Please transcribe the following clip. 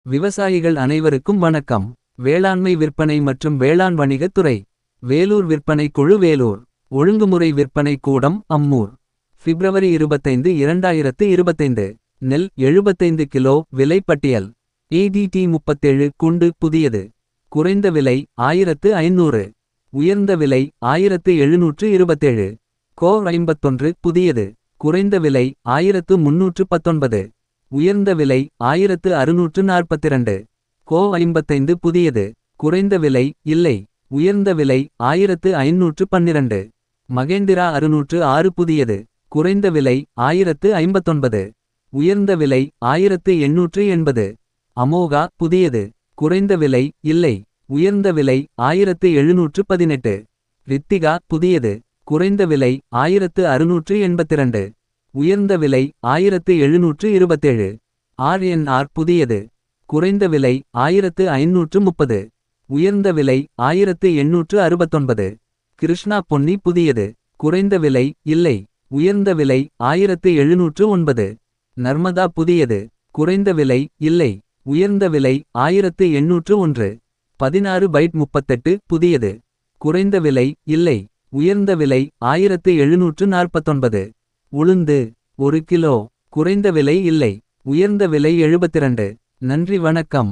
விவசாயிகள் அனைவருக்கும் வணக்கம். வேளாண்மை விற்பனை மற்றும் வேளாண் வணிகத் துறை. வேலூர் விற்பனை குழு வேலூர். ஒழுங்குமுறை விற்பனை கூடம் அம்மூர். பிப்ரவரி 25 2025. நெல் 75 கிலோ விலை பட்டியல். ADT 37 குண்டு புதியது. குறைந்த விலை 1500. உயர்ந்த விலை 1727. கோ 51 புதியது. குறைந்த விலை 1319. உயர்ந்த விலை 1642. கோ 55 புதியது. குறைந்த விலை இல்லை. உயர்ந்த விலை 1512. மகேந்திரா 606 புதியது. குறைந்த விலை 1059. உயர்ந்த விலை 1880. அமோகா புதியது. குறைந்த விலை இல்லை. உயர்ந்த விலை 1718. ரித்திகா புதியது. குறைந்த விலை 1682. உயர்ந்த விலை 1727. RNR புதியது. குறைந்த விலை 1530. உயர்ந்த விலை 1869. கிருஷ்ணா பொன்னி புதியது. குறைந்த விலை இல்லை. உயர்ந்த விலை 1709. நர்மதா புதியது. குறைந்த விலை இல்லை. உயர்ந்த விலை 1801. 16 பைட் 38 புதியது. குறைந்த விலை இல்லை. உயர்ந்த விலை 1749. உளுந்து 1 கிலோ. குறைந்த விலை இல்லை. உயர்ந்த விலை 72. நன்றி வணக்கம்.